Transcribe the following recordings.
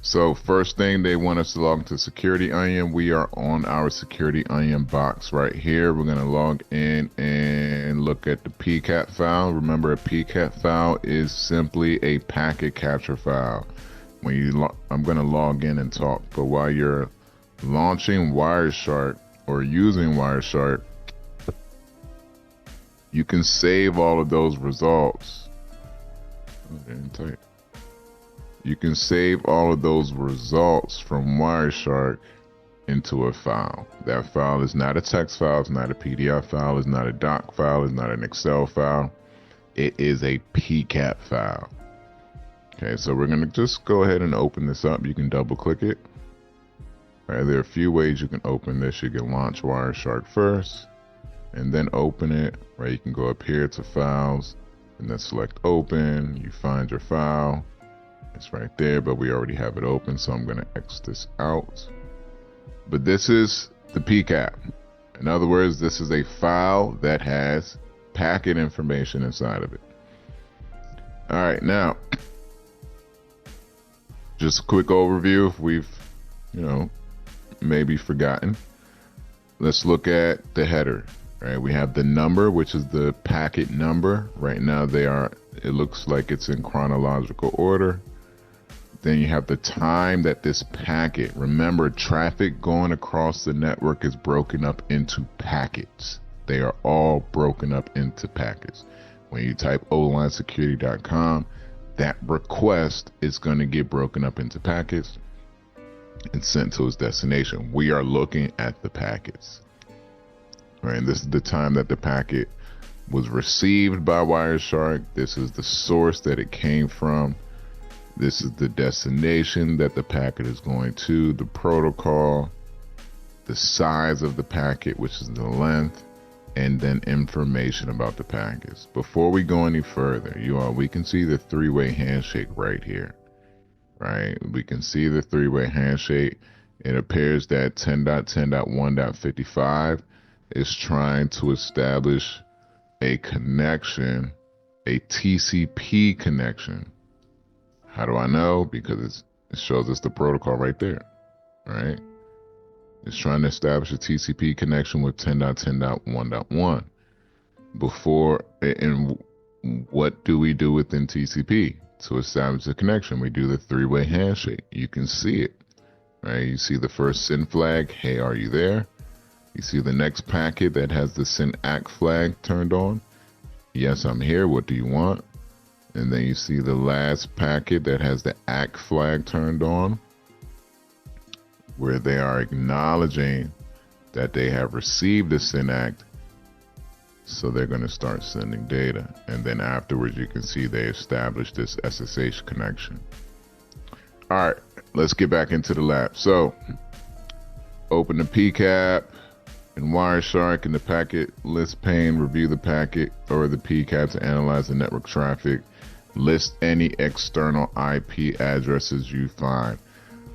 So first thing, they want us to log into Security Onion. We are on our Security Onion box right here. We're going to log in and look at the PCAP file. Remember, a PCAP file is simply a packet capture file. I'm going to log in and talk, but while you're launching Wireshark or using Wireshark, you can save all of those results. Okay, you can save all of those results from Wireshark into a file. That file is not a text file, it's not a PDF file, it's not a doc file, it's not an Excel file. It is a PCAP file. Okay, so we're gonna just go ahead and open this up. You can double click it. All right, there are a few ways you can open this. You can launch Wireshark first and then open it. Right, you can go up here to files and then select open. You find your file. It's right there, but we already have it open, so I'm going to X this out. But this is the PCAP. In other words, this is a file that has packet information inside of it. All right, now, just a quick overview if we've, maybe forgotten. Let's look at the header. Right, we have the number, which is the packet number. Right now, it looks like it's in chronological order. Then you have the time that this packet, remember, traffic going across the network is broken up into packets. They are all broken up into packets. When you type olinesecurity.com, that request is going to get broken up into packets and sent to its destination. We are looking at the packets. Right, and this is the time that the packet was received by Wireshark. This is the source that it came from. This is the destination that the packet is going to, the protocol, the size of the packet, which is the length, and then information about the packets. Before we go any further, we can see the three-way handshake right here. Right? We can see the three-way handshake. It appears that 10.10.1.55 is trying to establish a connection, a TCP connection. How do I know? Because it shows us the protocol right there, right? It's trying to establish a TCP connection with 10.10.1.1. And what do we do within TCP to establish a connection? We do the three-way handshake. You can see it, right? You see the first SYN flag, hey, are you there? You see the next packet that has the SYN ACK flag turned on. Yes, I'm here. What do you want? And then you see the last packet that has the ACK flag turned on, where they are acknowledging that they have received the SYN ACK. So they're going to start sending data. And then afterwards, you can see they established this SSH connection. All right, let's get back into the lab. So open the PCAP and Wireshark in the packet list pane, review the packet or the PCAP to analyze the network traffic, list any external IP addresses you find.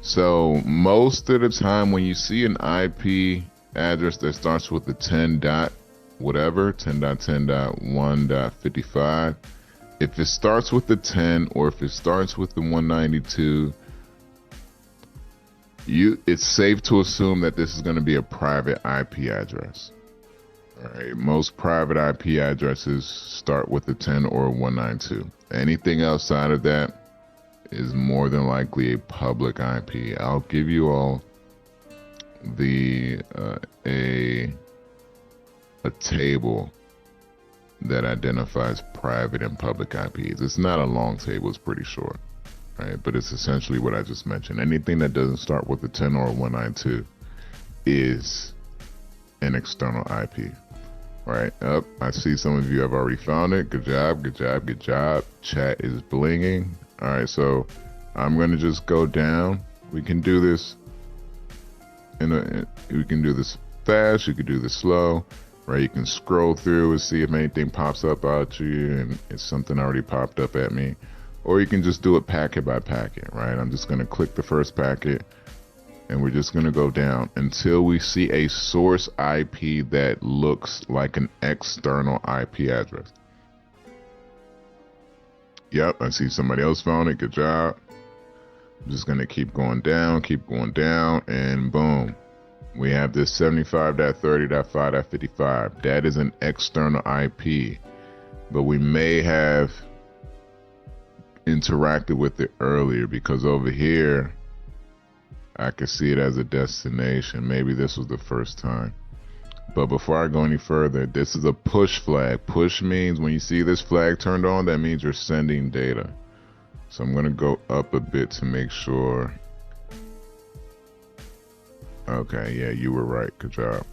So most of the time when you see an IP address that starts with the 10 dot whatever, 10.10.1.55, if it starts with the 10 or if it starts with the 192, it's safe to assume that this is going to be a private IP address. All right, most private IP addresses start with the 10 or 192. Anything outside of that is more than likely a public IP. I'll give you all a table that identifies private and public IPs. It's not a long table, it's pretty short. Right, but it's essentially what I just mentioned. Anything that doesn't start with a 10 or a 192 is an external IP. Right, I see some of you have already found it. Good job, good job, good job. Chat is blinging. All right, so I'm going to just go down. We can do this we can do this fast. You can do this slow. Right, you can scroll through and see if anything pops up at you, and it's something already popped up at me. Or you can just do it packet by packet, right? I'm just going to click the first packet and we're just going to go down until we see a source IP that looks like an external IP address. Yep, I see somebody else found it. Good job. I'm just gonna keep going down, and boom. We have this 75.30.5.55. That is an external IP, but we may have interacted with it earlier because over here, I could see it as a destination. Maybe this was the first time. But before I go any further, this is a push flag. Push means when you see this flag turned on, that means you're sending data. So I'm gonna go up a bit to make sure. Okay, yeah, you were right. Good job.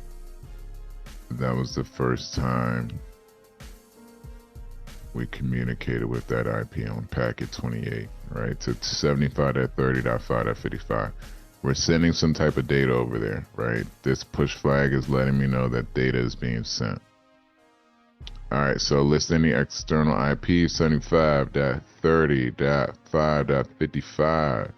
That was the first time we communicated with that IP on packet 28, right? To 75.30.5.55. We're sending some type of data over there, right? This push flag is letting me know that data is being sent. All right, so list any external IP 75.30.5.55.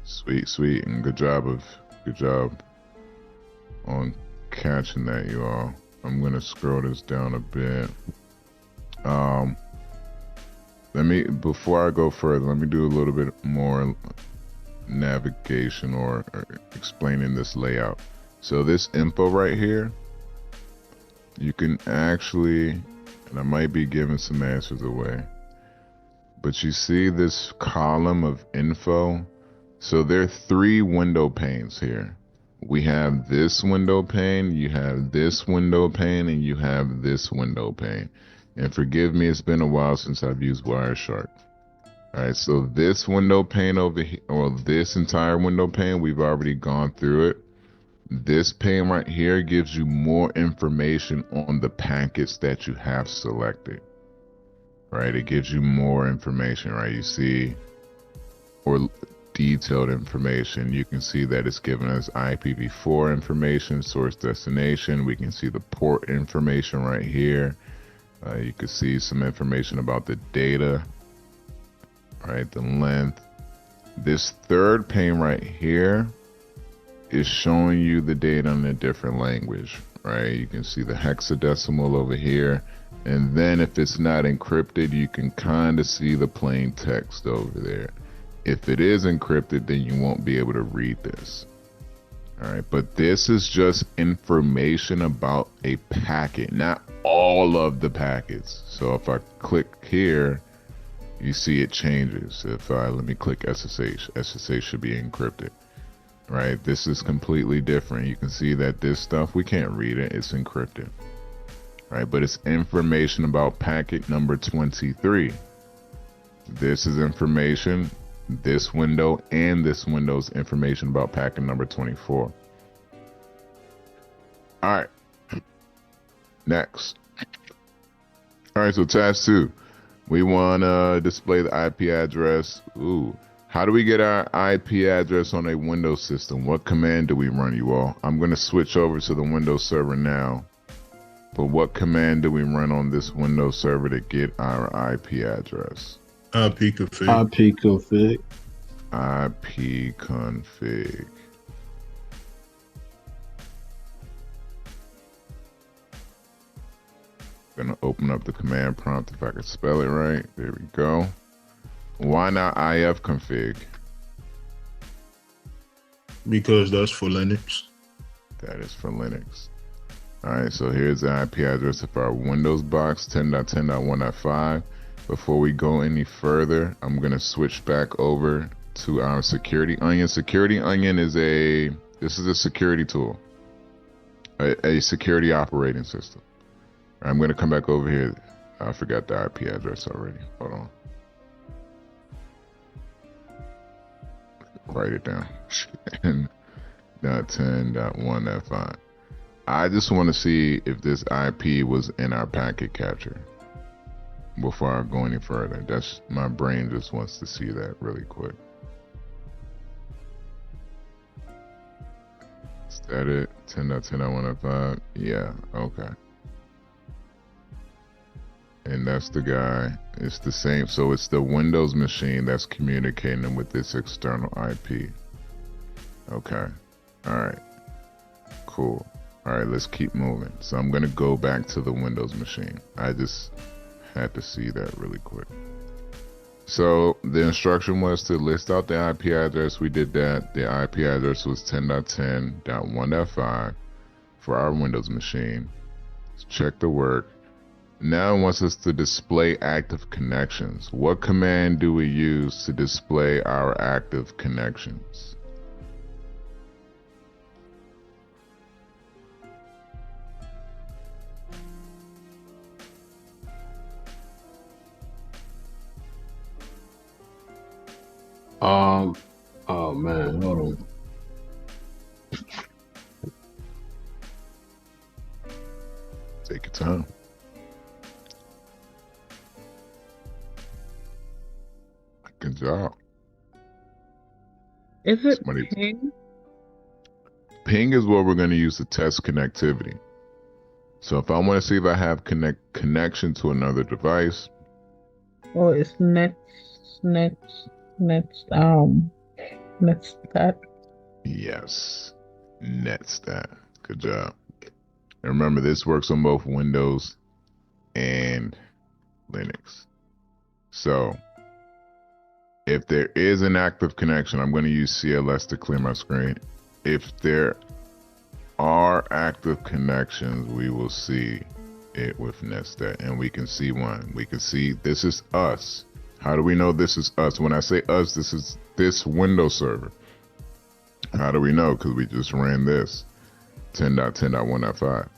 Sweet, and good job on catching that, you all. I'm gonna scroll this down a bit. Before I go further, let me do a little bit more navigation or explaining this layout. So this info right here, you can actually, and I might be giving some answers away, but you see this column of info. So there are 3 window panes here. We have this window pane, you have this window pane, and you have this window pane. And forgive me, it's been a while since I've used Wireshark. All right, so this window pane over here, or this entire window pane, we've already gone through it. This pane right here gives you more information on the packets that you have selected. Right, it gives you more information, right? You see, or detailed information. You can see that it's giving us IPv4 information, source destination. We can see the port information right here. You can see some information about the data, right? The length. This third pane right here is showing you the data in a different language, right? You can see the hexadecimal over here. And then if it's not encrypted, you can kind of see the plain text over there. If it is encrypted, then you won't be able to read this. All right, but this is just information about a packet, not all of the packets. So if I click here, you see it changes. Let me click SSH should be encrypted, right? This is completely different. You can see that this stuff, we can't read it, it's encrypted, right? But it's information about packet number 23. This is information, this window and this window's information about packet number 24. All right, next. All right, so task 2, we want to display the IP address. Ooh, how do we get our IP address on a Windows system? What command do we run, you all? I'm going to switch over to the Windows server now, but what command do we run on this Windows server to get our IP address? ipconfig. ipconfig. Gonna open up the command prompt if I can spell it right. There we go. Why not ifconfig? Because that's for Linux. That is for Linux. All right, so here's the IP address of our Windows box 10.10.1.5. Before we go any further, I'm gonna switch back over to our Security Onion. Security Onion is a security tool, a security operating system. I'm gonna come back over here. I forgot the IP address already. Hold on. Write it down. 10.10.1.5. I just want to see if this IP was in our packet capture before I go any further. That's my brain just wants to see that really quick. Is that it? 10.10.1.5. Yeah. Okay. And that's the guy. It's the same. So it's the Windows machine that's communicating with this external IP. Okay. All right. Cool. All right, let's keep moving. So I'm going to go back to the Windows machine. I just had to see that really quick. So the instruction was to list out the IP address. We did that. The IP address was 10.10.1.5 for our Windows machine. Let's check the work. Now it wants us to display active connections. What command do we use to display our active connections? Oh man, hold on. Take your time. Good job. Is it Somebody- ping? Ping is what we're going to use to test connectivity. So if I want to see if I have connection to another device. Oh, it's netstat. Yes, netstat. Good job. And remember, this works on both Windows and Linux. So if there is an active connection, I'm going to use CLS to clear my screen. If there are active connections, we will see it with netstat, and we can see one. We can see this is us. How do we know this is us? When I say us, this is this Windows server. How do we know? Because we just ran this 10.10.1.5.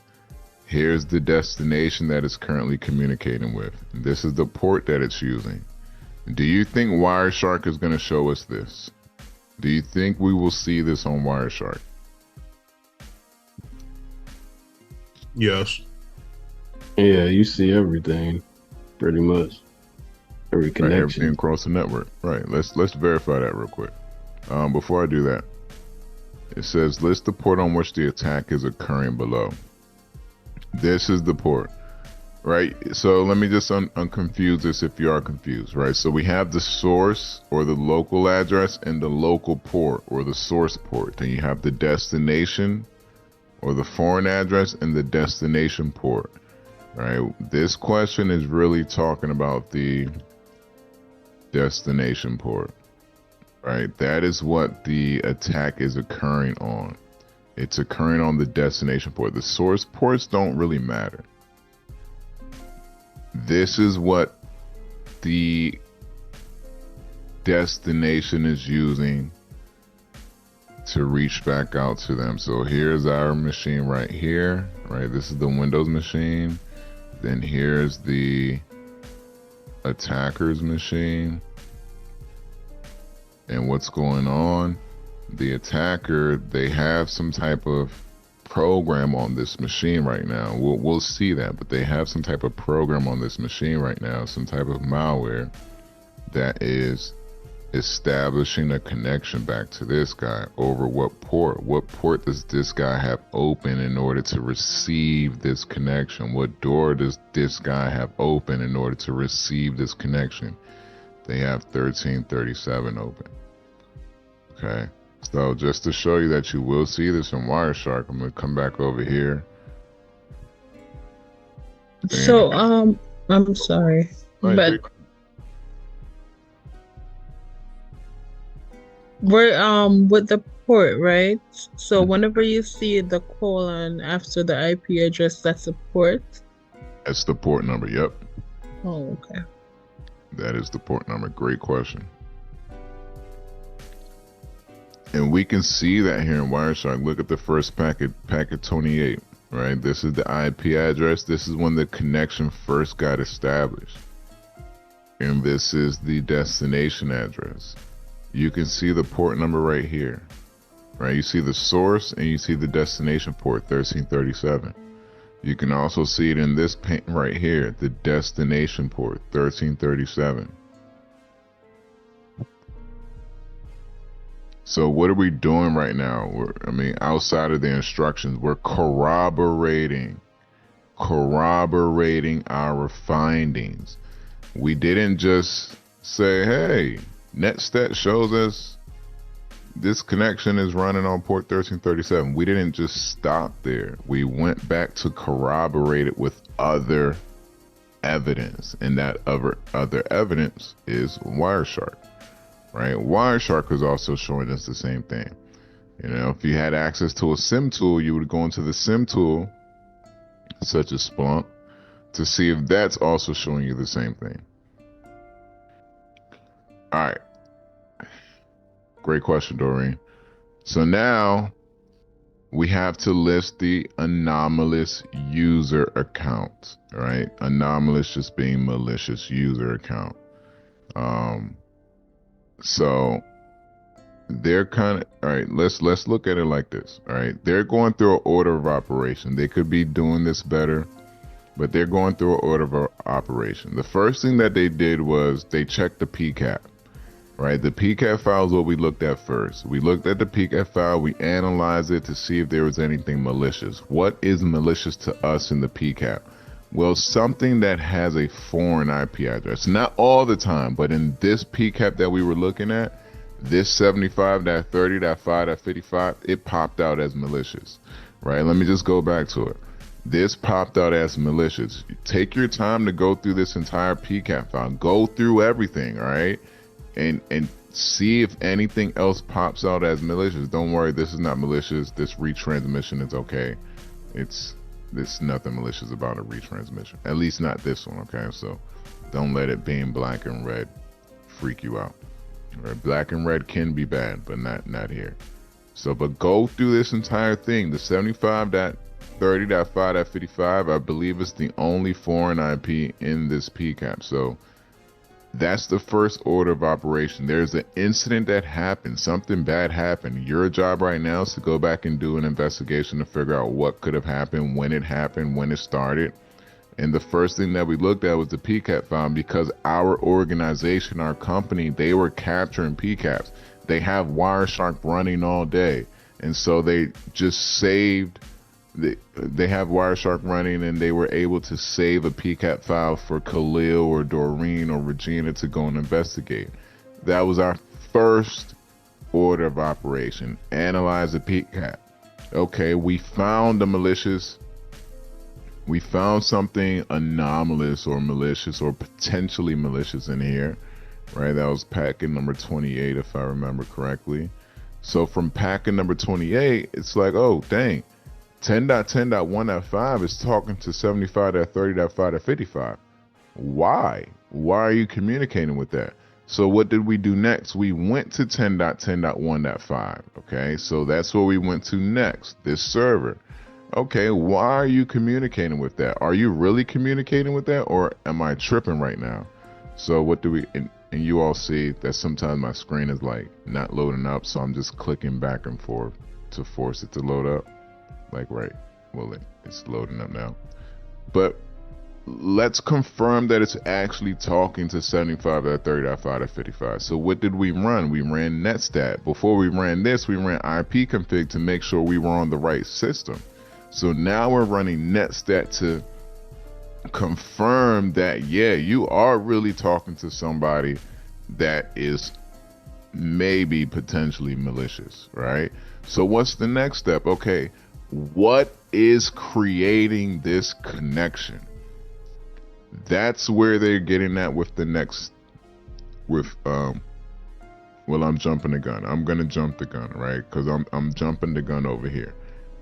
Here's the destination that it's currently communicating with. This is the port that it's using. Do you think Wireshark is going to show us this? Do you think we will see this on Wireshark? Yes. Yeah, you see everything, pretty much. Every Right, connection. everything across the network. Right. Let's verify that real quick. Before I do that, it says list the port on which the attack is occurring below. This is the port, right? So let me just unconfuse this if you are confused, right? So we have the source or the local address and the local port or the source port. Then you have the destination or the foreign address and the destination port, right? This question is really talking about the destination port, right? That is what the attack is occurring on. It's occurring on the destination port. The source ports don't really matter. This is what the destination is using to reach back out to them. So here's our machine right here, right? This is the Windows machine. Then here's the attacker's machine. And what's going on? The attacker, they have some type of program on this machine right now. We'll see that, but they have some type of program on this machine right now, some type of malware that is establishing a connection back to this guy over what port? What port does this guy have open in order to receive this connection? What door does this guy have open in order to receive this connection? They have 1337 open. Okay. So just to show you that you will see this in Wireshark, I'm going to come back over here. So, I'm sorry, but we're with the port, right? So whenever you see the colon after the IP address, that's a port. That's the port number. Yep. Oh, okay. That is the port number. Great question. And we can see that here in Wireshark. Look at the first packet 28, right? This is the IP address. This is when the connection first got established. And this is the destination address. You can see the port number right here, right? You see the source and you see the destination port, 1337. You can also see it in this pane right here, the destination port, 1337. So what are we doing right now? Outside of the instructions, we're corroborating our findings. We didn't just say, hey, netstat shows us this connection is running on port 1337. We didn't just stop there. We went back to corroborate it with other evidence, and that other evidence is Wireshark, right? Wireshark is also showing us the same thing. You know, if you had access to a SIM tool, you would go into the SIM tool, such as Splunk, to see if that's also showing you the same thing. All right. Great question, Doreen. So now we have to list the anomalous user account, right? Anomalous just being malicious user account. So they're kind of, all right, let's look at it like this. All right, they're going through an order of operation. They could be doing this better, but they're going through an order of operation. The first thing that they did was they checked the PCAP, right? The PCAP file is what we looked at first. We looked at the PCAP file, we analyzed it to see if there was anything malicious. What is malicious to us in the PCAP? Well, something that has a foreign IP address. Not all the time, but in this PCAP that we were looking at, this 75.30.5.55, it popped out as malicious, right? Let me just go back to it. This popped out as malicious. Take your time to go through this entire PCAP file. Go through everything, all right? And see if anything else pops out as malicious. Don't worry, this is not malicious. This retransmission is okay. It's nothing malicious about a retransmission. At least not this one, okay? So don't let it being black and red freak you out. Right? Black and red can be bad, but not here. So, but go through this entire thing. The 75.30.5.55, I believe, is the only foreign IP in this PCAP. So that's the first order of operation. There's an incident that happened. Something bad happened. Your job right now is to go back and do an investigation to figure out what could have happened, when it started. And the first thing that we looked at was the PCAP file, because our organization, our company, they were capturing PCAPs. They have Wireshark running all day. And so they just saved, they have Wireshark running, and they were able to save a PCAP file for Khalil or Doreen or Regina to go and investigate. That was our first order of operation. Analyze the PCAP. Okay, we found the malicious. We found something anomalous or malicious or potentially malicious in here, right? That was packet number 28, if I remember correctly. So from packet number 28, it's like, oh, dang, 10.10.1.5 is talking to 75.30.5.55. Why? Why are you communicating with that? So what did we do next? We went to 10.10.1.5, okay? So that's what we went to next, this server. Okay, why are you communicating with that? Are you really communicating with that, or am I tripping right now? So what do we, and you all see that sometimes my screen is like not loading up, so I'm just clicking back and forth to force it to load up. Like, right, well, it's loading up now. But let's confirm that it's actually talking to 75.30.5.55. So what did we run? We ran netstat. Before we ran this, we ran ipconfig to make sure we were on the right system. So now we're running netstat to confirm that, yeah, you are really talking to somebody that is maybe potentially malicious, right? So what's the next step? Okay, what is creating this connection? That's where they're getting at with the next, with, well, I'm jumping the gun. I'm going to jump the gun, right? Because I'm jumping the gun over here.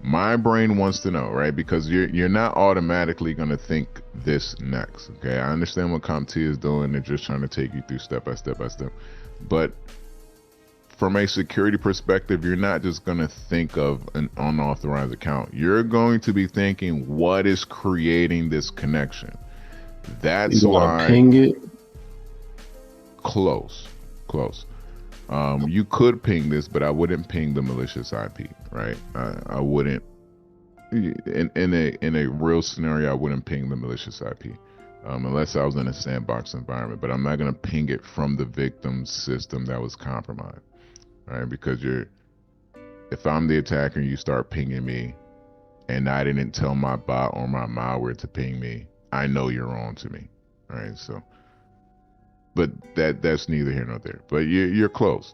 My brain wants to know, right? Because you're not automatically going to think this next, okay? I understand what CompTIA is doing. They're just trying to take you through step by step by step. But from a security perspective, you're not just going to think of an unauthorized account. You're going to be thinking, what is creating this connection? That's why. Ping it? Close. You could ping this, but I wouldn't ping the malicious IP, right? I wouldn't. In a real scenario, I wouldn't ping the malicious IP, unless I was in a sandbox environment. But I'm not gonna ping it from the victim's system that was compromised, right? Because if I'm the attacker and you start pinging me, and I didn't tell my bot or my malware to ping me, I know you're on to me, right? So. But that's neither here nor there. But you're close,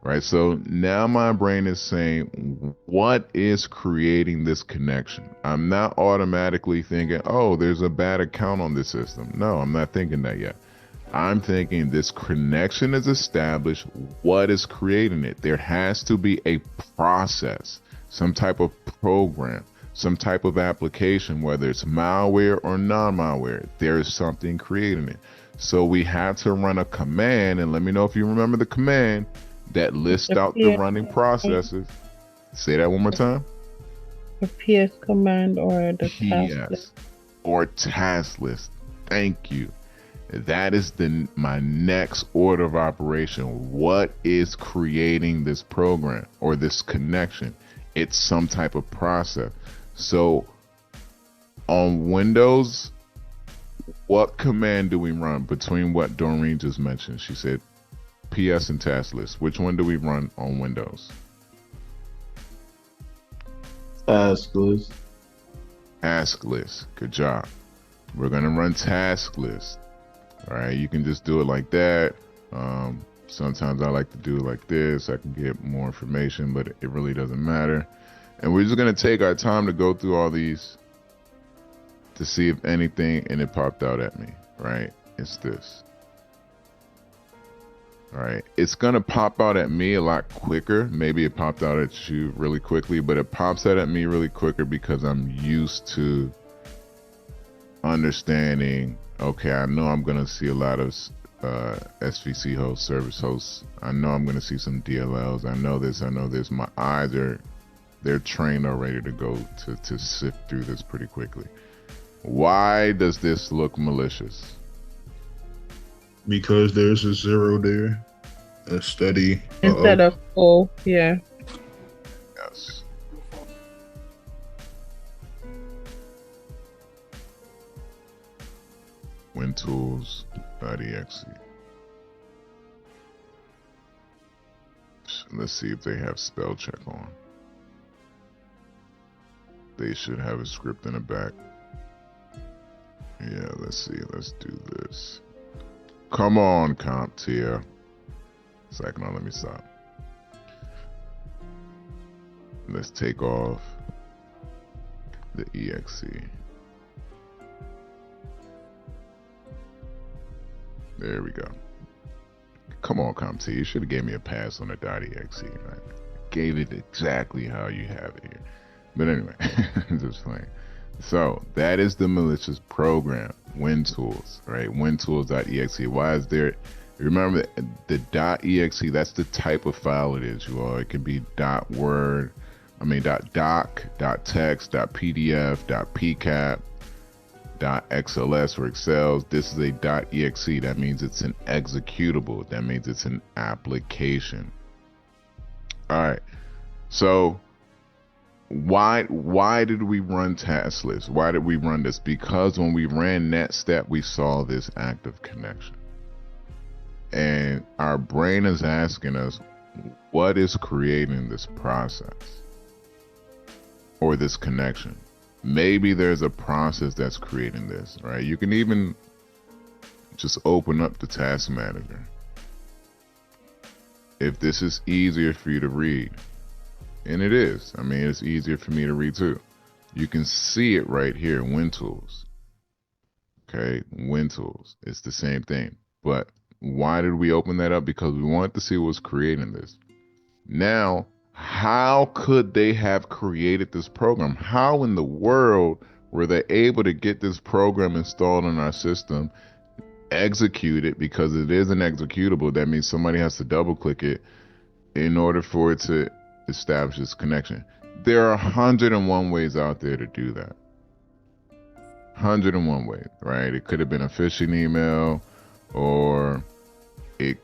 right? So now my brain is saying, what is creating this connection? I'm not automatically thinking, oh, there's a bad account on this system. No, I'm not thinking that yet. I'm thinking this connection is established. What is creating it? There has to be a process, some type of program, some type of application, whether it's malware or non-malware. There is something creating it. So we have to run a command, and let me know if you remember the command that lists out the running processes. Say that one more time. The PS command or the task list. Or task list. Thank you. That is my next order of operation. What is creating this program or this connection? It's some type of process. So on Windows, what command do we run between what Doreen just mentioned? She said PS and task list. Which one do we run on Windows? Task list. Task list. Good job. We're going to run task list. All right, you can just do it like that. Sometimes I like to do it like this. I can get more information, but it really doesn't matter. And we're just going to take our time to go through all these to see if anything, and it popped out at me, right? It's this. All right, it's going to pop out at me a lot quicker. Maybe it popped out at you really quickly, but it pops out at me really quicker because I'm used to understanding, okay, I know I'm going to see a lot of SVC hosts, service hosts. I know I'm going to see some DLLs. I know this. My eyes they're trained already to go to sift through this pretty quickly. Why does this look malicious? Because there's a 0 there. A steady. Instead of full, yeah. Yes. WinTools.exe. Let's see if they have spell check on. They should have a script in the back. Yeah, let's see. Let's do this. Come on, CompTIA. Second on, let me stop. Let's take off the exe. There we go. Come on, CompTIA. You should have gave me a pass on the .exe. Right? Gave it exactly how you have it here. But anyway, just playing. So that is the malicious program, WinTools, right? WinTools.exe. Why is there? Remember the .exe. That's the type of file it is, you all. It can be .word, .doc, .text, .pdf, .pcap, .xls or Excel. This is a .exe. That means it's an executable. That means it's an application. All right. So why did we run task list? Why did we run this? Because when we ran that step, we saw this active connection. And our brain is asking us, what is creating this process or this connection? Maybe there's a process that's creating this, right? You can even just open up the task manager. If this is easier for you to read, and it is, it's easier for me to read too. You can see it right here, WinTools. Okay, WinTools, it's the same thing. But why did we open that up? Because we wanted to see what's creating this. Now, how could they have created this program? How in the world were they able to get this program installed in our system, execute it, because it is an executable? That means somebody has to double click it in order for it to establish this connection. There are 101 ways out there to do that. 101 ways, right? It could have been a phishing email, or it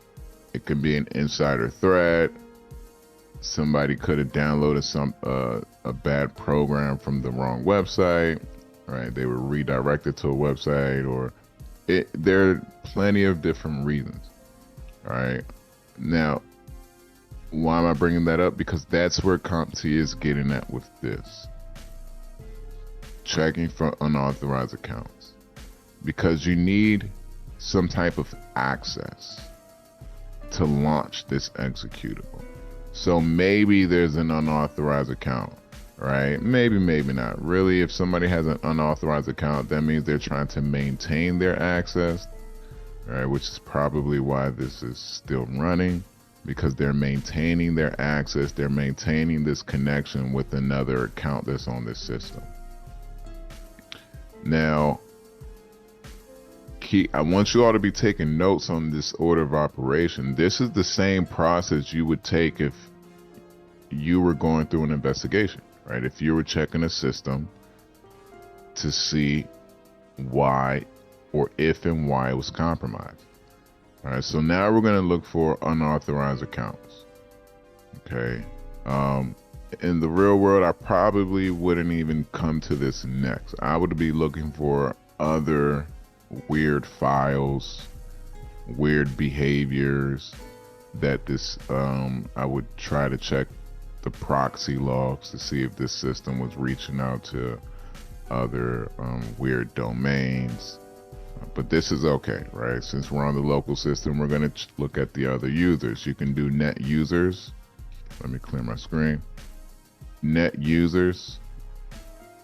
could be an insider threat. Somebody could have downloaded a bad program from the wrong website, right? They were redirected to a website, or there are plenty of different reasons. All right. Now, why am I bringing that up? Because that's where CompTIA is getting at with this. Checking for unauthorized accounts. Because you need some type of access to launch this executable. So maybe there's an unauthorized account, right? Maybe, maybe not. Really, if somebody has an unauthorized account, that means they're trying to maintain their access, right? Which is probably why this is still running, because they're maintaining their access. They're maintaining this connection with another account that's on this system. Now, I want you all to be taking notes on this order of operation. This is the same process you would take if you were going through an investigation, right? If you were checking a system to see why or if and why it was compromised. All right, so now we're going to look for unauthorized accounts. Okay. In the real world, I probably wouldn't even come to this next. I would be looking for other weird files, weird behaviors that this, I would try to check the proxy logs to see if this system was reaching out to other weird domains. But this is okay, right? Since we're on the local system, we're going to look at the other users. You can do net users. Let me clear my screen. Net users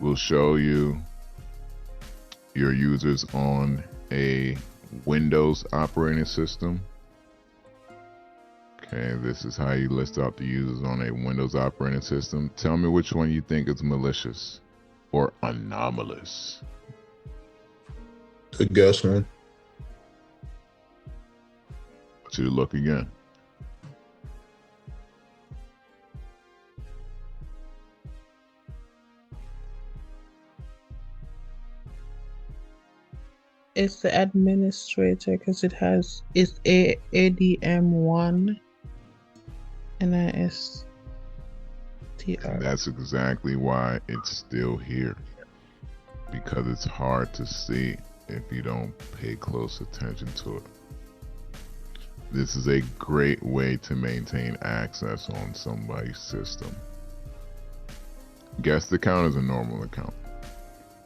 will show you your users on a Windows operating system. Okay, this is how you list out the users on a Windows operating system. Tell me which one you think is malicious or anomalous. The guess one. To look again. It's the administrator because it's ADM1 NISTR. And that's exactly why it's still here, because it's hard to see if you don't pay close attention to it. This is a great way to maintain access on somebody's system. Guest account is a normal account.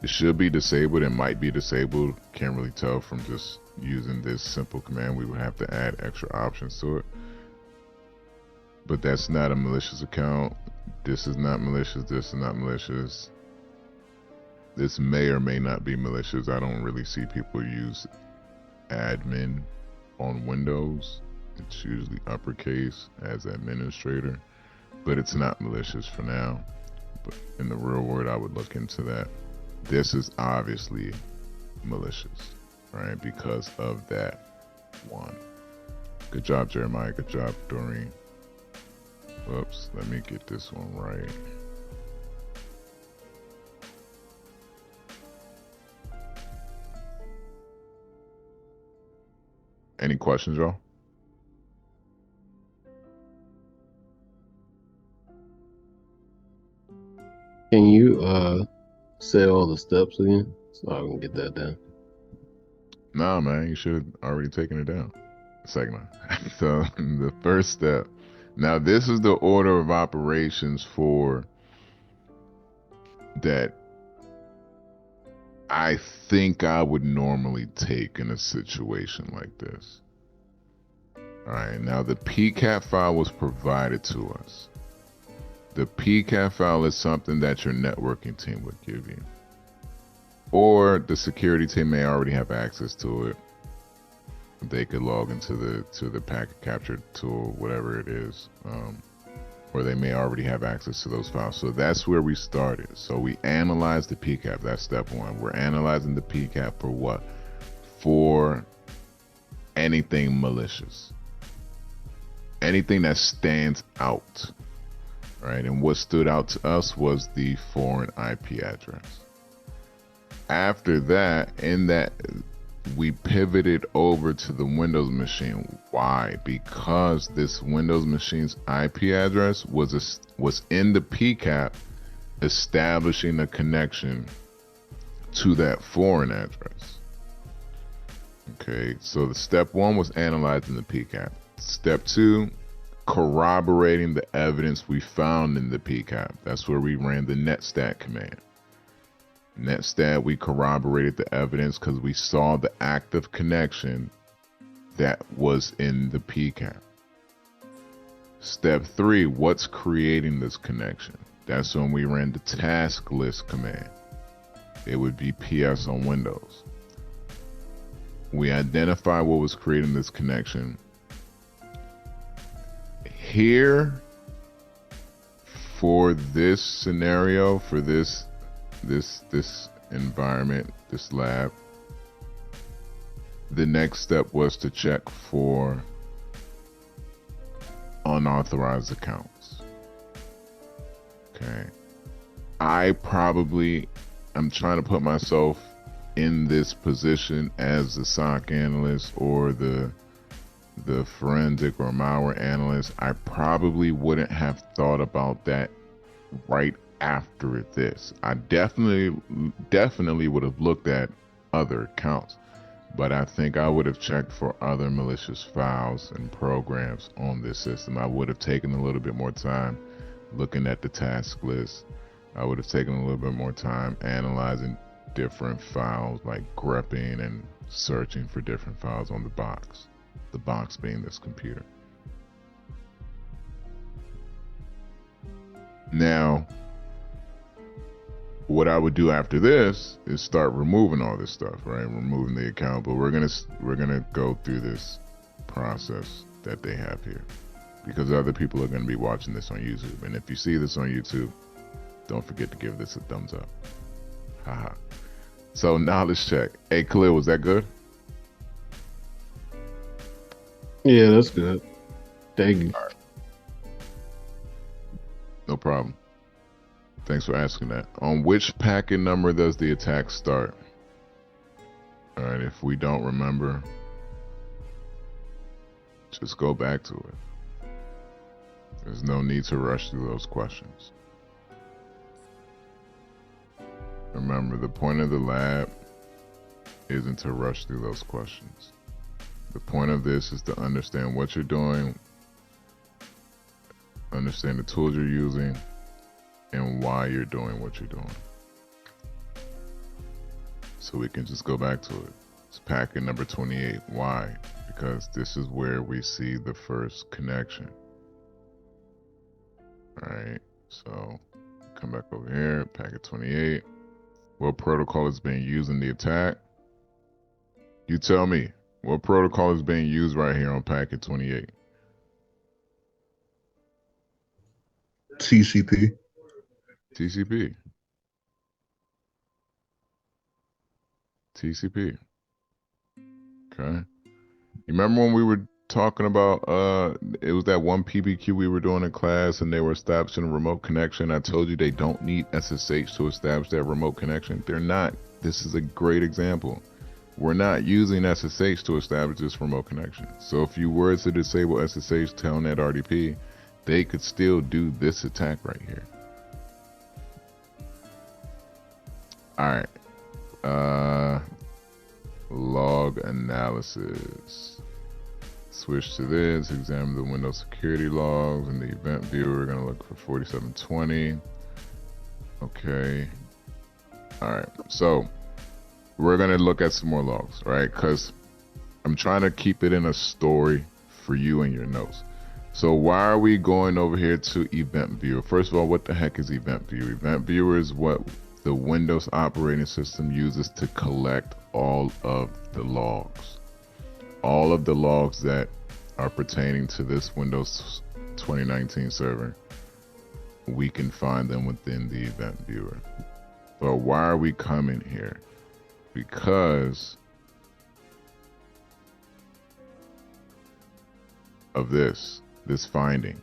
It should be disabled. It might be disabled. Can't really tell from just using this simple command. We would have to add extra options to it. But that's not a malicious account. This is not malicious. This is not malicious. This may or may not be malicious. I don't really see people use admin on Windows. It's usually uppercase as administrator, but it's not malicious for now. But in the real world, I would look into that. This is obviously malicious, right? Because of that one. Good job, Jeremiah. Good job, Doreen. Whoops, let me get this one right. Any questions, y'all? Can you say all the steps again so I can get that down? Nah, man, you should have already taken it down. Second one. So the first step. Now this is the order of operations for that I think I would normally take in a situation like this. All right, now the PCAP file was provided to us. The PCAP file is something that your networking team would give you. Or the security team may already have access to it. They could log into the packet capture tool, whatever it is. Or they may already have access to those files. So that's where we started. So we analyzed the PCAP. That's step one. We're analyzing the PCAP for what? For anything malicious. Anything that stands out. Right? And what stood out to us was the foreign IP address. After that, we pivoted over to the Windows machine. Why? Because this Windows machine's IP address was in the PCAP, establishing a connection to that foreign address. Okay, so the step one was analyzing the PCAP. Step two, corroborating the evidence we found in the PCAP. That's where we ran the netstat command. Netstat, we corroborated the evidence because we saw the active connection that was in the PCAP. Step 3, what's creating this connection? That's when we ran the task list command. It would be PS on Windows. We identify what was creating this connection. Here, for this scenario, for this environment, this lab, the next step was to check for unauthorized accounts. Okay. I'm trying to put myself in this position as the SOC analyst or the forensic or malware analyst. I probably wouldn't have thought about that right after this. I definitely would have looked at other accounts, but I think I would have checked for other malicious files and programs on this system. I would have taken a little bit more time looking at the task list. I would have taken a little bit more time analyzing different files, like grepping and searching for different files on the box being this computer. Now, what I would do after this is start removing all this stuff, right? Removing the account, but we're gonna go through this process that they have here, because other people are gonna be watching this on YouTube. And if you see this on YouTube, don't forget to give this a thumbs up. Haha. So now let's check. Hey, Khalil, was that good? Yeah, that's good. Thank you. All right. No problem. Thanks for asking that. On which packet number does the attack start? All right, if we don't remember, just go back to it. There's no need to rush through those questions. Remember, the point of the lab isn't to rush through those questions. The point of this is to understand what you're doing, understand the tools you're using, and why you're doing what you're doing. So we can just go back to it. It's packet number 28. Why? Because this is where we see the first connection. All right, so come back over here, packet 28. What protocol is being used in the attack? You tell me. What protocol is being used right here on packet 28? TCP. TCP. TCP. Okay. You remember when we were talking about it was that one PBQ we were doing in class and they were establishing a remote connection? I told you they don't need SSH to establish that remote connection. They're not. This is a great example. We're not using SSH to establish this remote connection. So if you were to disable SSH Telnet RDP, they could still do this attack right here. All right. Log analysis. Switch to this. Examine the Windows security logs. In the event viewer, we're going to look for 4720. Okay. All right. So we're going to look at some more logs, right? Because I'm trying to keep it in a story for you in your notes. So why are we going over here to event viewer? First of all, what the heck is event viewer? Event viewer is what the Windows operating system uses to collect all of the logs. All of the logs that are pertaining to this Windows 2019 server, we can find them within the event viewer. But why are we coming here? Because of this finding.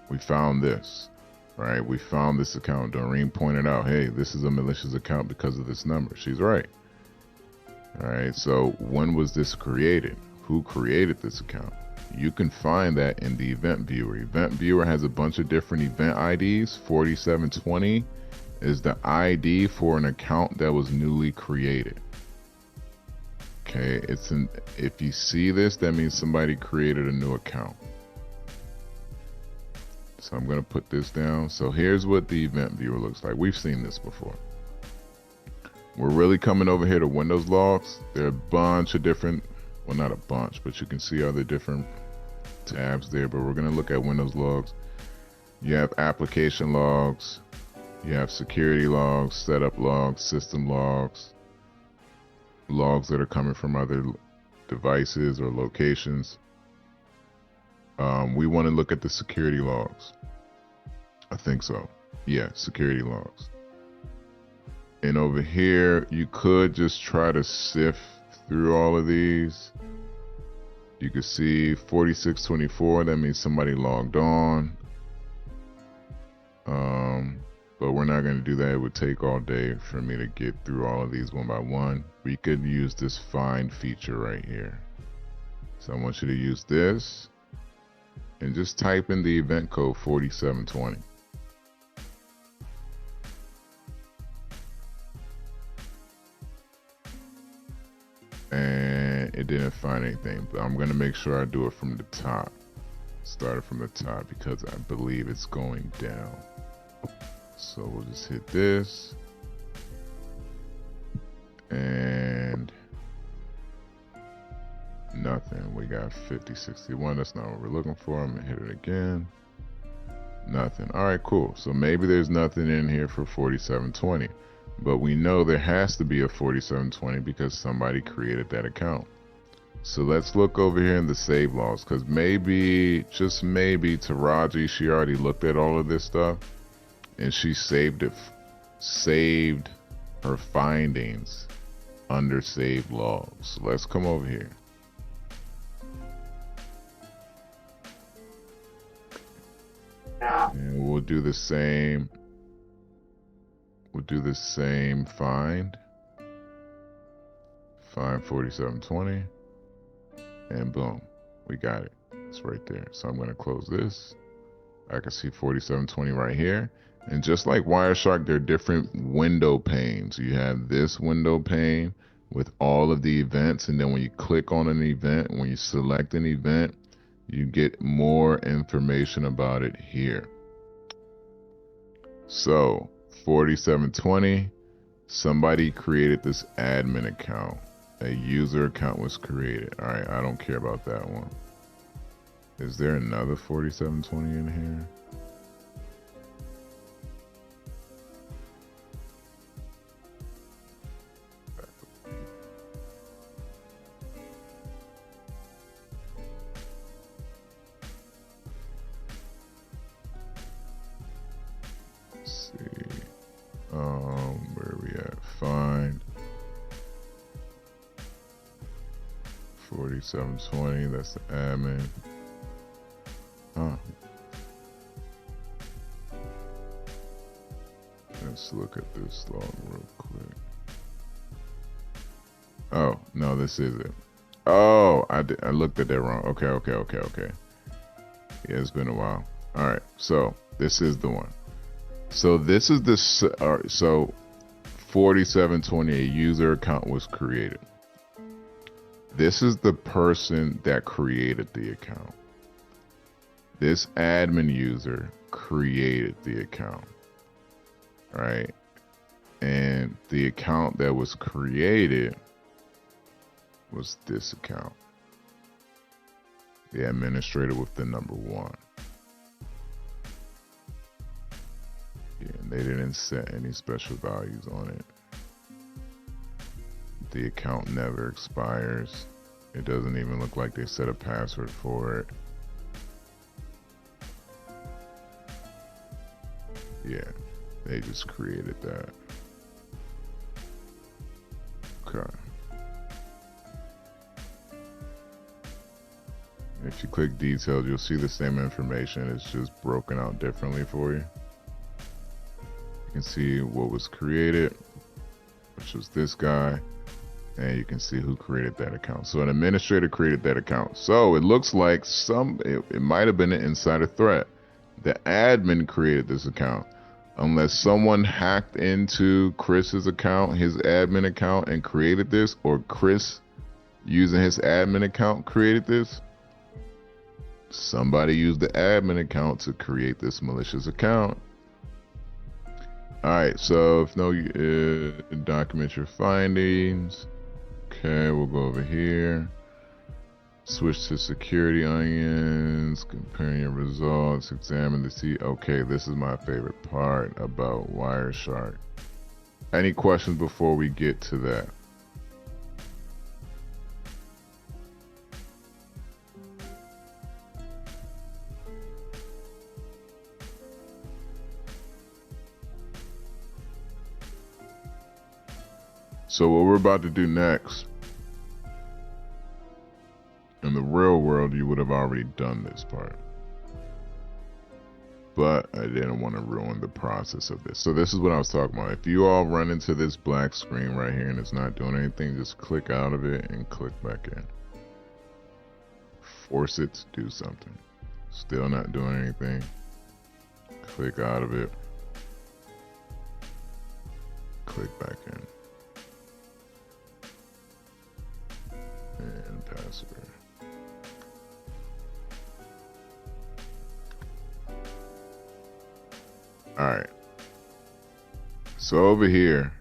We found this, right? We found this account. Doreen pointed out, hey, this is a malicious account because of this number. She's right. All right, so when was this created? Who created this account? You can find that in the event viewer. Event viewer has a bunch of different event IDs. 4720 is the ID for an account that was newly created. Okay, if you see this, that means somebody created a new account. So I'm going to put this down. So here's what the event viewer looks like. We've seen this before. We're really coming over here to Windows logs. There are a bunch of different, well, not a bunch, but you can see other different tabs there, but we're going to look at Windows logs. You have application logs, you have security logs, setup logs, system logs, logs that are coming from other devices or locations. We want to look at the security logs. I think so. Yeah, security logs. And over here, you could just try to sift through all of these. You can see 4624, that means somebody logged on. But we're not going to do that. It would take all day for me to get through all of these one by one. We could use this find feature right here. So I want you to use this and just type in the event code 4720. And it didn't find anything, but I'm going to make sure I do it from the top. Start it from the top because I believe it's going down. So we'll just hit this and nothing. We got 5061. That's not what we're looking for. I'm gonna hit it again. Nothing. All right, cool. So maybe there's nothing in here for 4720, but we know there has to be a 4720 because somebody created that account. So let's look over here in the save logs, because maybe, just maybe, Taraji, she already looked at all of this stuff and she saved her findings under save logs. So let's come over here. And we'll do the same. We'll do the same find 4720. And boom, we got it. It's right there. So I'm going to close this. I can see 4720 right here. And just like Wireshark, there are different window panes. You have this window pane with all of the events. And then when you click on an event, when you select an event, you get more information about it here. So 4720, somebody created this admin account. A user account was created. All right, I don't care about that one. Is there another 4720 in here? Let's see. Where are we at? Find 4720, that's the admin. Huh. Let's look at this log real quick. Oh, no, this is it. Oh, I looked at that wrong. Okay. Yeah, it's been a while. All right, so this is the one. So this is the, so 4720, a user account was created. This is the person that created the account. This admin user created the account, right? And the account that was created was this account. The administrator with the number 1. Yeah, and they didn't set any special values on it. The account never expires. It doesn't even look like they set a password for it. Yeah, they just created that. Okay. If you click details, you'll see the same information. It's just broken out differently for you. You can see what was created, which was this guy. And you can see who created that account. So an administrator created that account. So it looks like it might have been an insider threat. The admin created this account. Unless someone hacked into Chris's account, his admin account, and created this, or Chris using his admin account created this. Somebody used the admin account to create this malicious account. All right, so if no, document your findings. Okay, we'll go over here. Switch to security onions, comparing your results, examine the see. Okay, this is my favorite part about Wireshark. Any questions before we get to that? So what we're about to do next, in the real world, you would have already done this part. But I didn't want to ruin the process of this. So this is what I was talking about. If you all run into this black screen right here and it's not doing anything, just click out of it and click back in. Force it to do something. Still not doing anything. Click out of it. Click back in. And password. All right. So over here,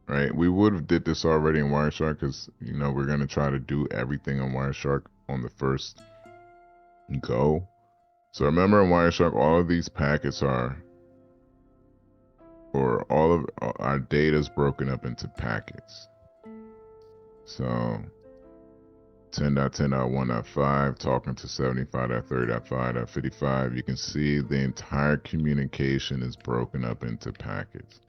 right, we would have did this already in Wireshark because, you know, we're going to try to do everything on Wireshark on the first go. So remember in Wireshark, all of these packets are, or all of our data is broken up into packets. So 10.10.1.5 talking to 75.30.5.55, you can see the entire communication is broken up into packets.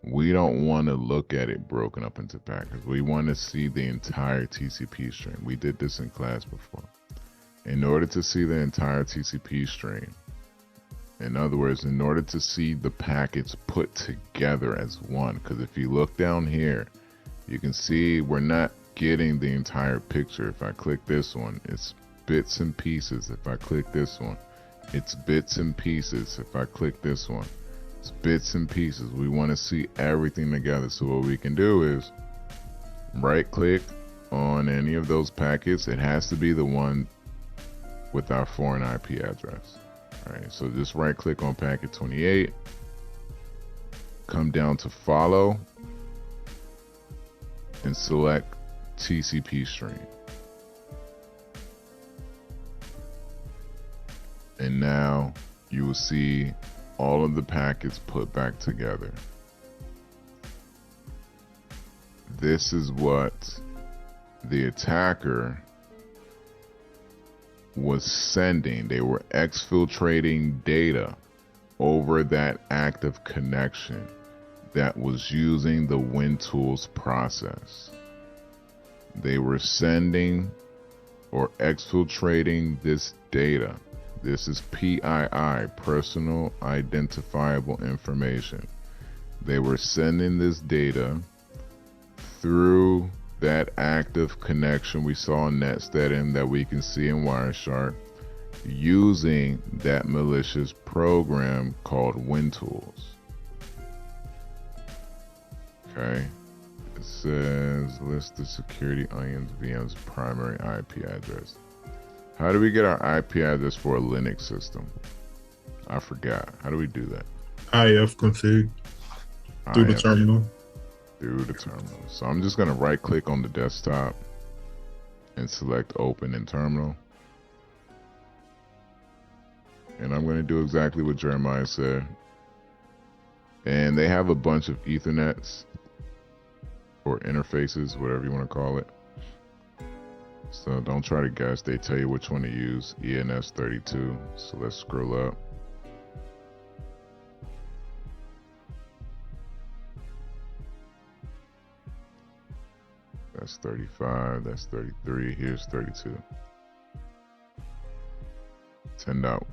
We don't want to look at it broken up into packets. We want to see the entire TCP stream. We did this in class before. In order to see the entire TCP stream, in other words, in order to see the packets put together as one, because if you look down here, you can see we're not getting the entire picture. If I click this one, it's bits and pieces. If I click this one, it's bits and pieces. If I click this one, it's bits and pieces. We want to see everything together. So what we can do is right click on any of those packets. It has to be the one with our foreign IP address. All right, so just right click on packet 28, come down to follow and select TCP stream. And now you will see all of the packets put back together. This is what the attacker was sending. They were exfiltrating data over that active connection that was using the WinTools process. They were sending or exfiltrating this data. This is PII, personal identifiable information. They were sending this data through that active connection we saw in NetStat that we can see in Wireshark using that malicious program called WinTools. Okay. It says list the security onions VM's primary IP address. How do we get our IP address for a Linux system? I forgot. How do we do that? IF config through the terminal. Through the terminal. So I'm just going to right click on the desktop and select open in terminal. And I'm going to do exactly what Jeremiah said. And they have a bunch of Ethernets or interfaces, whatever you want to call it. So don't try to guess. They tell you which one to use. ENS32. So let's scroll up. That's 35, that's 33, here's 32. 10.10,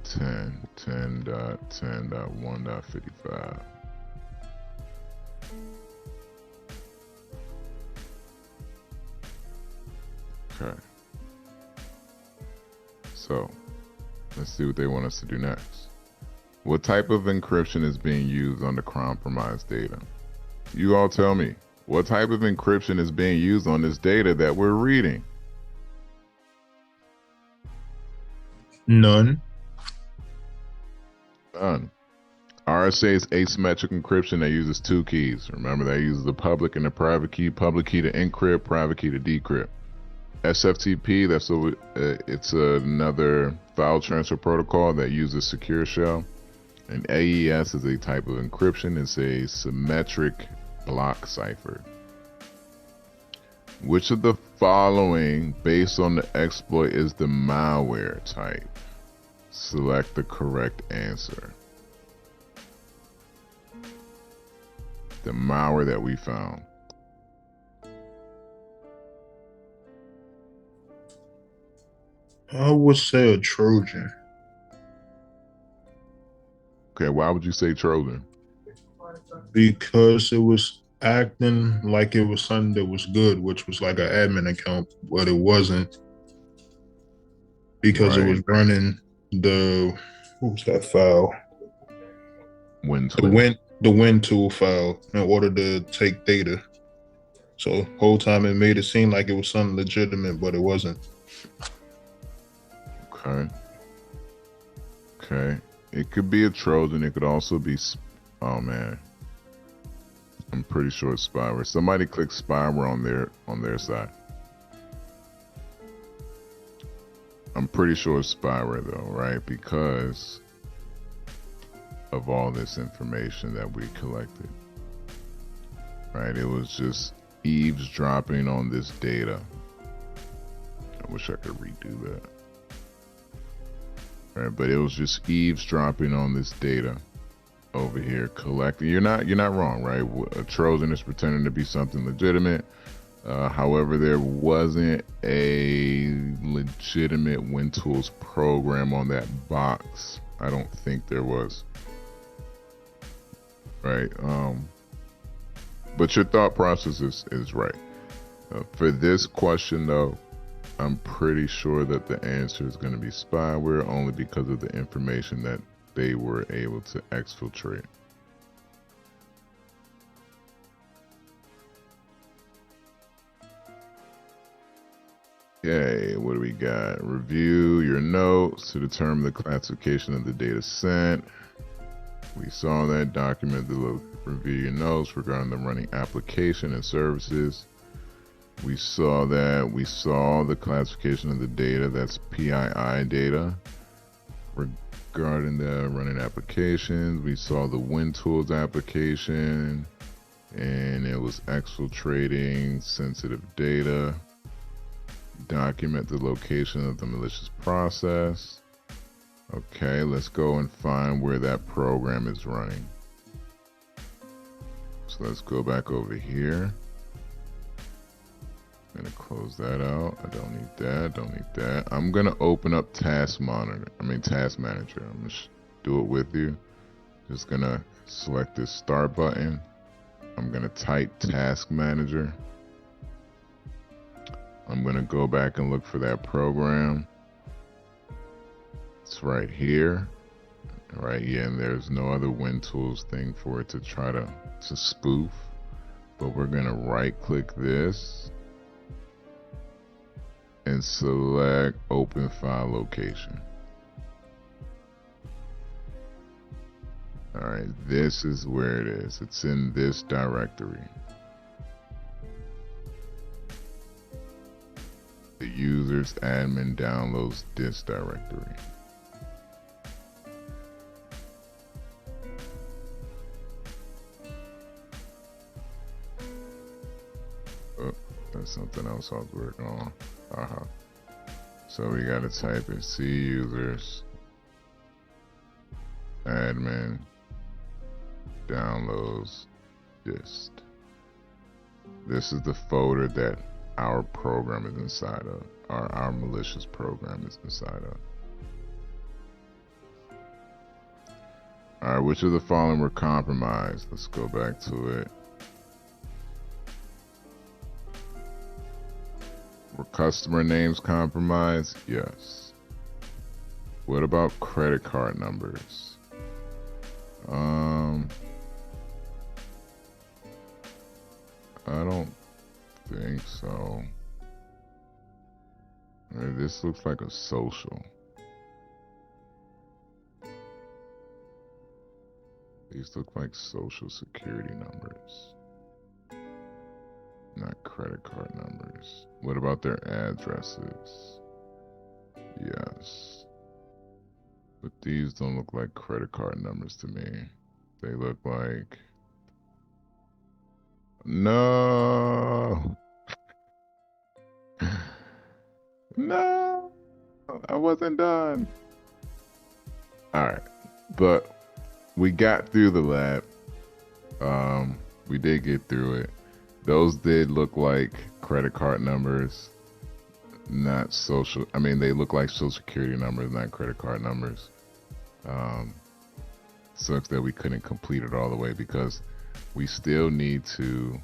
10.10.1.55. Okay. So, let's see what they want us to do next. What type of encryption is being used on the compromised data? You all tell me. What type of encryption is being used on this data that we're reading? None. None. RSA is asymmetric encryption that uses two keys. Remember, that uses the public and the private key. Public key to encrypt, private key to decrypt. SFTP, it's another file transfer protocol that uses secure shell. And AES is a type of encryption. It's a symmetric block cipher. Which of the following, based on the exploit, is the malware type? Select the correct answer. The malware that we found. I would say a Trojan. Okay, why would you say Trojan? Because it was acting like it was something that was good, which was like an admin account, but it wasn't, because it was running what was that file? WinTool. The WinTool file in order to take data. So whole time it made it seem like it was something legitimate, but it wasn't. Okay. It could be a Trojan. It could also be, oh man, I'm pretty sure it's spyware. Somebody click spyware on their side. I'm pretty sure it's spyware though, right? Because of all this information that we collected, right? It was just eavesdropping on this data. I wish I could redo that. Right, but it was just eavesdropping on this data over here, collecting. You're not wrong, right? A Trojan is pretending to be something legitimate. However, there wasn't a legitimate WinTools program on that box. I don't think there was. Right. But your thought process is right. For this question, though, I'm pretty sure that the answer is going to be spyware, only because of the information that they were able to exfiltrate. Okay, what do we got? Review your notes to determine the classification of the data sent. We saw that. Document the review your notes regarding the running application and services. We saw that. We saw the classification of the data. That's PII data. Regarding the running applications, we saw the WinTools application, and it was exfiltrating sensitive data. Document the location of the malicious process. Okay, let's go and find where that program is running. So let's go back over here. I'm gonna close that out. I don't need that, don't need that. I'm gonna open up Task Manager. I'm gonna do it with you. Just gonna select this start button. I'm gonna type Task Manager. I'm gonna go back and look for that program. It's right here. Right, yeah, and there's no other WinTools thing for it to try to spoof. But we're gonna right click this and select Open File Location. All right, this is where it is. It's in this directory. The user's admin downloads this directory. Oh, that's something else I was working on. So we gotta type in C users admin downloads dist. This is the folder that our program is inside of, our malicious program is inside of. All right, which of the following were compromised? Let's go back to it. Were customer names compromised? Yes. What about credit card numbers? I don't think so. This looks like a social. These look like social security numbers, not credit card numbers. numbers. What about their addresses? Yes. But these don't look like credit card numbers to me. They look like... No! No! I wasn't done. Alright. But we got through the lab. We did get through it. Those did look like credit card numbers, not social. I mean, they look like social security numbers, not credit card numbers. Sucks that we couldn't complete it all the way because we still need to.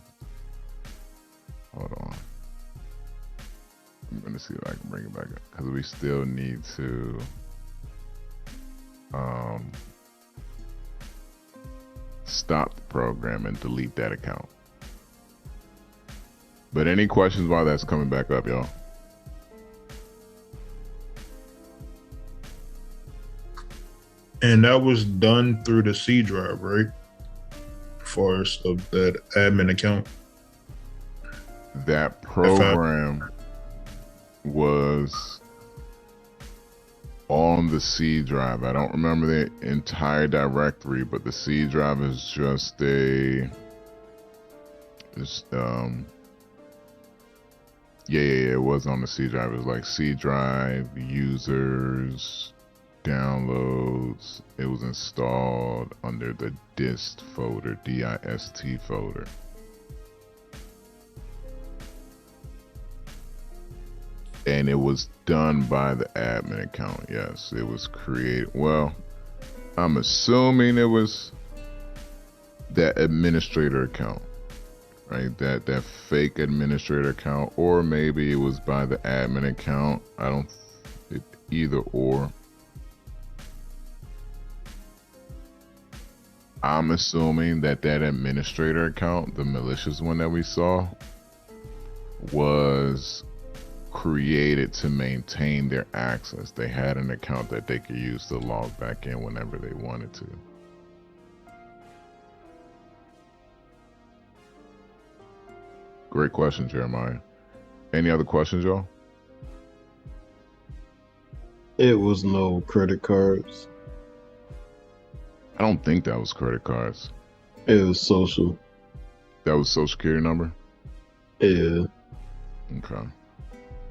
Hold on. I'm going to see if I can bring it back up because we still need to. Stop the program and delete that account. But any questions while that's coming back up, y'all? And that was done through the C drive, right? For that admin account. That program was on the C drive. I don't remember the entire directory, but the C drive is just a it was on the C drive. It was like C drive, users, downloads. It was installed under the dist folder, D-I-S-T folder. And it was done by the admin account. Yes, it was created. Well, I'm assuming it was that administrator account, right? That fake administrator account, or maybe it was by the admin account. I don't, either or. I'm assuming that administrator account, the malicious one that we saw, was created to maintain their access. They had an account that they could use to log back in whenever they wanted to. Great question, Jeremiah. Any other questions, y'all? It was no credit cards. I don't think that was credit cards. It was social. That was social security number? Yeah. Okay.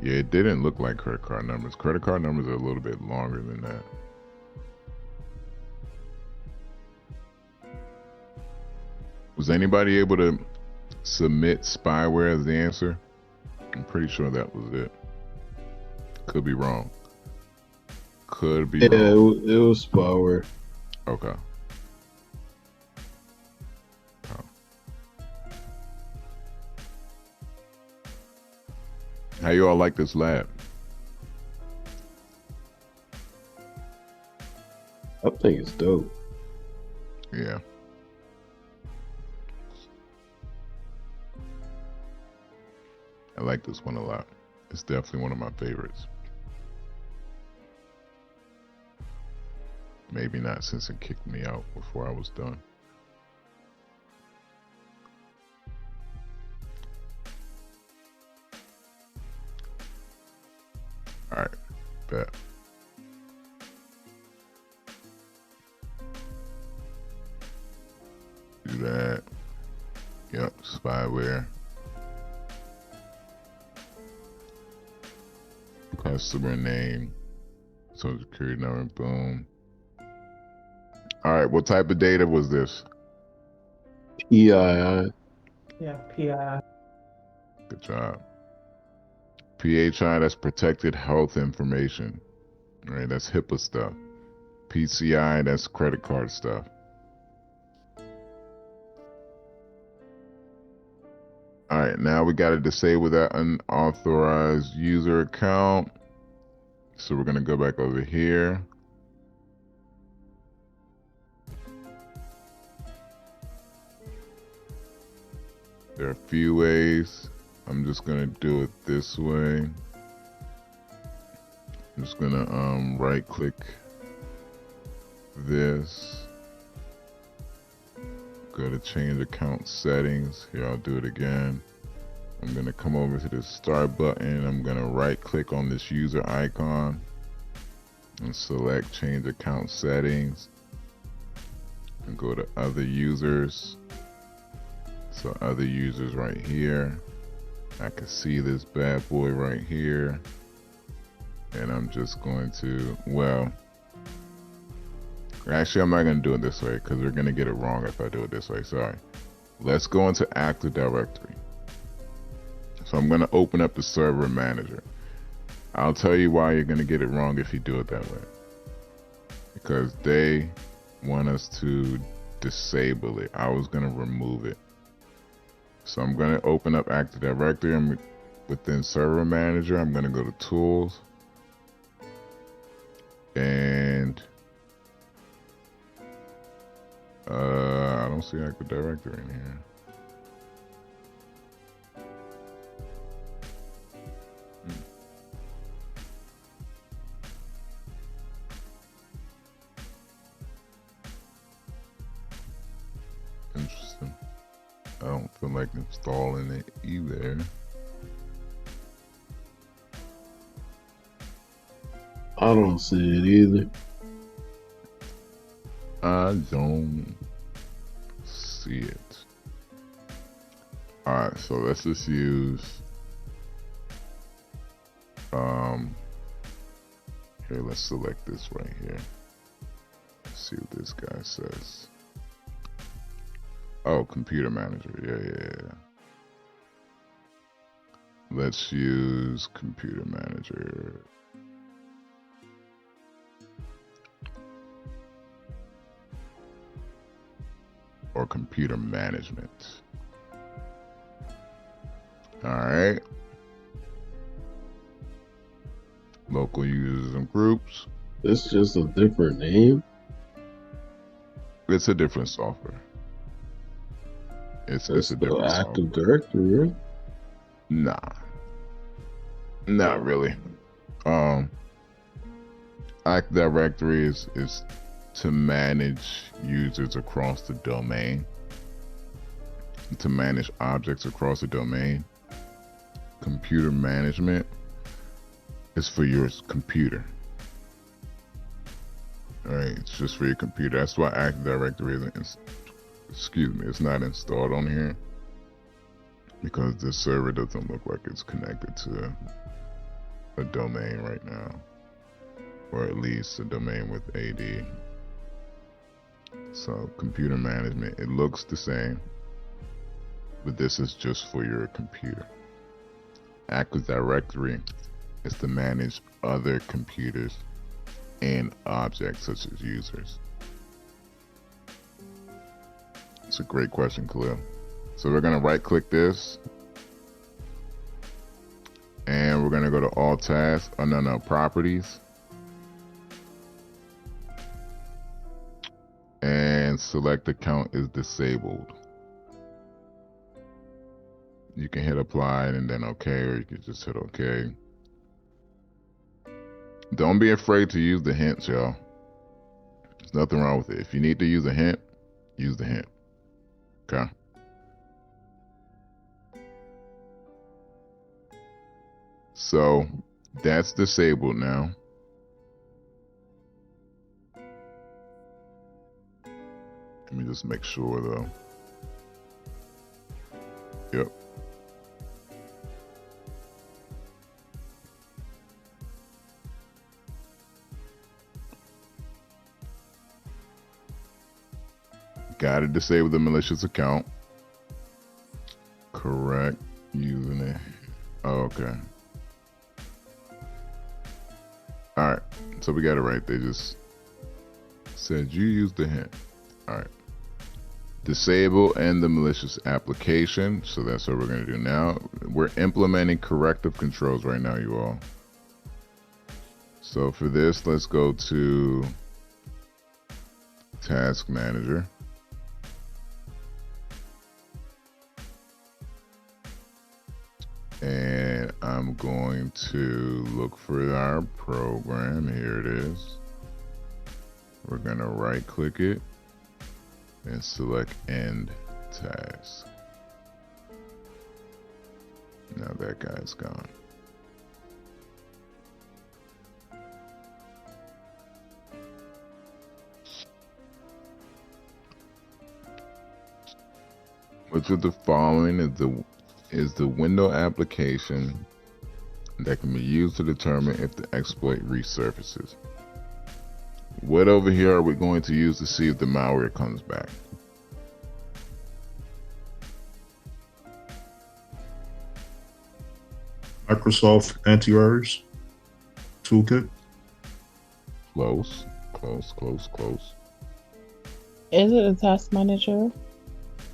Yeah, it didn't look like credit card numbers. Credit card numbers are a little bit longer than that. Was anybody able to submit spyware as the answer? I'm pretty sure that was it. Could be wrong. Could be wrong. It was spyware. Okay. How you all like this lab? I think it's dope. Yeah. I like this one a lot. It's definitely one of my favorites. Maybe not since it kicked me out before I was done. All right, bet. Do that. Yep, spyware. Customer name, social security number, boom. All right, what type of data was this? PII. Yeah, PII. Good job. PHI, that's protected health information. All right, that's HIPAA stuff. PCI, that's credit card stuff. All right, now we got to disable that unauthorized user account. So we're going to go back over here. There are a few ways. I'm just going to do it this way. I'm just going to right click this. Go to change account settings. Here, I'll do it again. I'm gonna come over to the start button. I'm gonna right click on this user icon and select change account settings and go to other users. So other users right here. I can see this bad boy right here. And I'm just going to, well, actually I'm not gonna do it this way because we're gonna get it wrong if I do it this way, sorry. Let's go into Active Directory. So I'm gonna open up the server manager. I'll tell you why you're gonna get it wrong if you do it that way. Because they want us to disable it. I was gonna remove it. So I'm gonna open up Active Directory. I'm within Server Manager. I'm gonna go to Tools. And I don't see Active Directory in here. Interesting. I don't feel like installing it either. I don't see it either. I don't see it. Alright, so let's just use here, let's select this right here. Let's see what this guy says. Oh, computer manager. Yeah. Let's use computer manager. Or computer management. All right. Local users and groups. It's just a different name. It's a different software. It's a different Active software. Directory, right? Nah, not really. Active Directory is to manage users across the domain, to manage objects across the domain. Computer management is for your computer. All right, it's just for your computer. That's why Active Directory isn't, it's not installed on here, because this server doesn't look like it's connected to a domain right now, or at least a domain with AD. So computer management, it looks the same, but this is just for your computer. Active Directory is to manage other computers and objects such as users. It's a great question, Khalil. So we're gonna right click this and we're gonna go to all tasks, properties. And select account is disabled. You can hit apply and then okay, or you can just hit okay. Don't be afraid to use the hints, y'all. There's nothing wrong with it. If you need to use a hint, use the hint. Okay. So that's disabled now. Let me just make sure though. Yep. Got to disable the malicious account. Correct username. Oh, okay. All right. So we got it right. They just said you used the hint. All right. Disable and the malicious application. So that's what we're going to do now. We're implementing corrective controls right now, you all. So for this, let's go to Task Manager. And I'm going to look for our program. Here it is. We're going to right click it and select End Task. Now that guy's gone. Which of the following is the window application that can be used to determine if the exploit resurfaces? What over here are we going to use to see if the malware comes back? Microsoft Antivirus Toolkit. Close, close, close, close. Is it a task manager?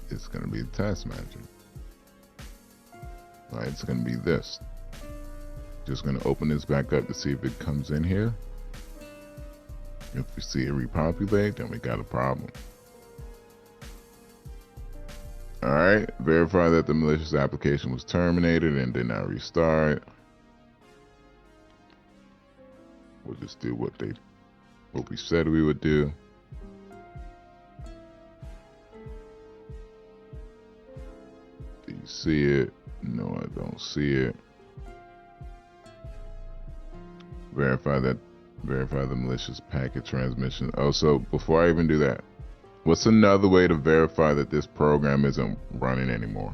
It's going to be the task manager. All right, it's going to be this. Just going to open this back up to see if it comes in here. If we see it repopulate, then we got a problem. All right, verify that the malicious application was terminated and did not restart. We'll just do what we said we would do. Do you see it? No, I don't see it. Verify the malicious packet transmission. Oh, so before I even do that, what's another way to verify that this program isn't running anymore?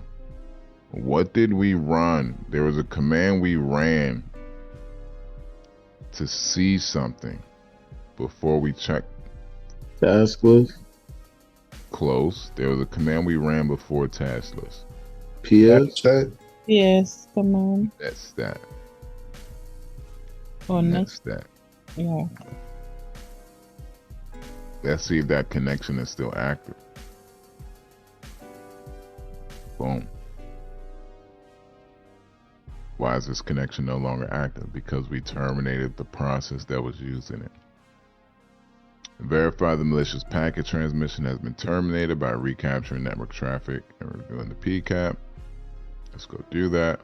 What did we run? There was a command we ran to see something before we checked. Task list. Close. There was a command we ran before task list. PS. That Yes, come on. That's that. Or That's next. that. Yeah. Let's see if that connection is still active. Boom. Why is this connection no longer active? Because we terminated the process that was using it. Verify the malicious packet transmission has been terminated by recapturing network traffic and reviewing the PCAP. Let's go do that.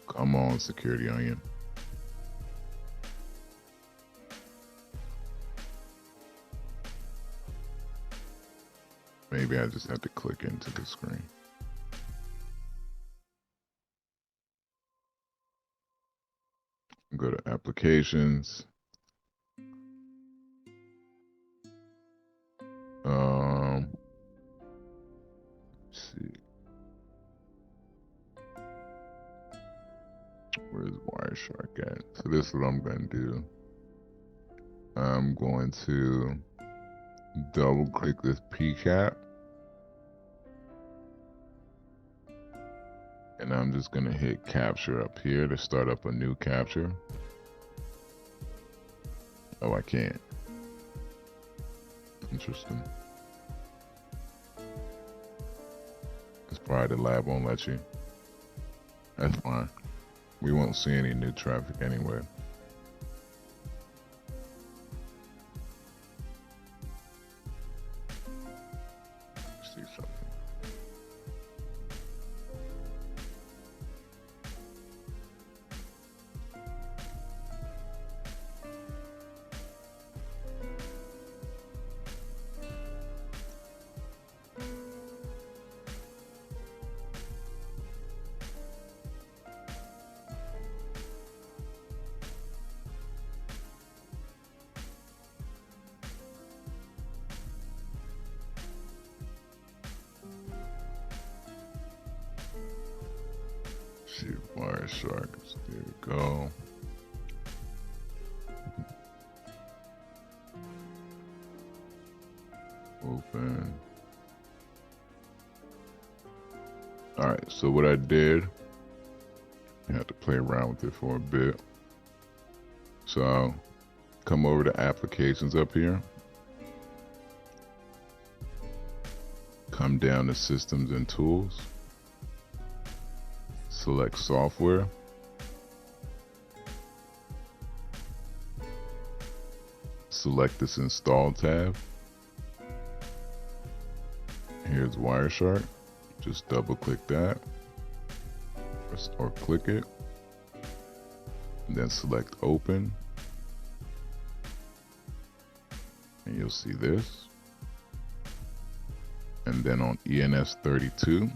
Come on, security onion. Maybe I just have to click into the screen. Go to applications. Let's see. Where's Wireshark at? So this is what I'm going to do. I'm going to double click this PCAP. And I'm just going to hit capture up here to start up a new capture. Oh, I can't. Interesting. It's probably the lab won't let you. That's fine. We won't see any new traffic anyway. Let's see something. See Wireshark. There we go. Open. Alright, so what I did, I had to play around with it for a bit. So I'll come over to applications up here. Come down to systems and tools. Select software. Select this install tab. Here's Wireshark. Just double click that or click it. And then select open. and you'll see this. And then on ENS32,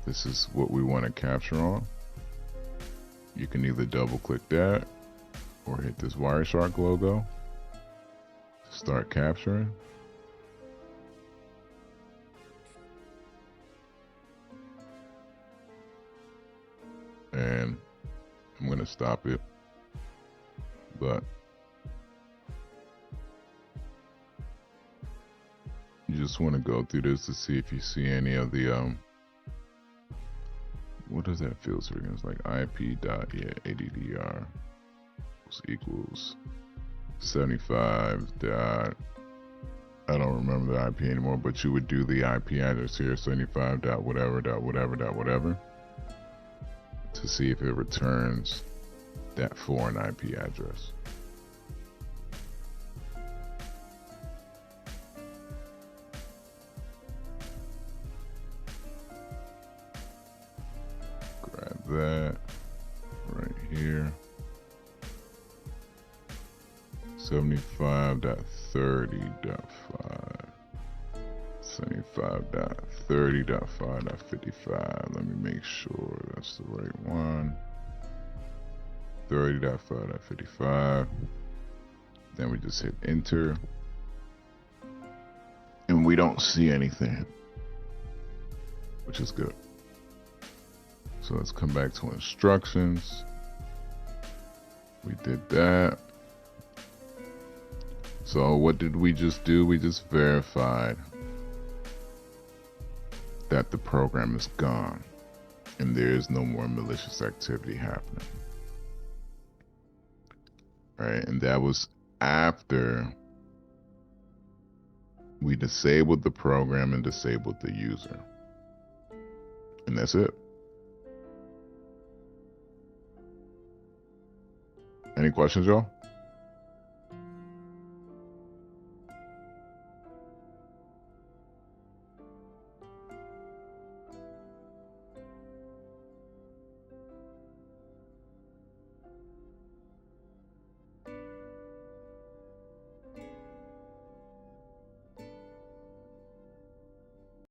this is what we want to capture on. You can either double click that or hit this Wireshark logo to start capturing. And I'm going to stop it, but you just want to go through this to see if you see any of the what does that field string? It's like IP dot, yeah, ADDR equals 75 dot, I don't remember the IP anymore, but you would do the IP address here, 75 dot whatever dot whatever dot whatever, to see if it returns that foreign IP address. Grab that right here. 75.30.5. 75.30.5.55. Let me make sure that's the right one. 30.5.55. Then we just hit enter. And we don't see anything, which is good. So let's come back to instructions. We did that. So what did we just do? We just verified that the program is gone and there is no more malicious activity happening. Right, and that was after we disabled the program and disabled the user. And that's it. Any questions, y'all?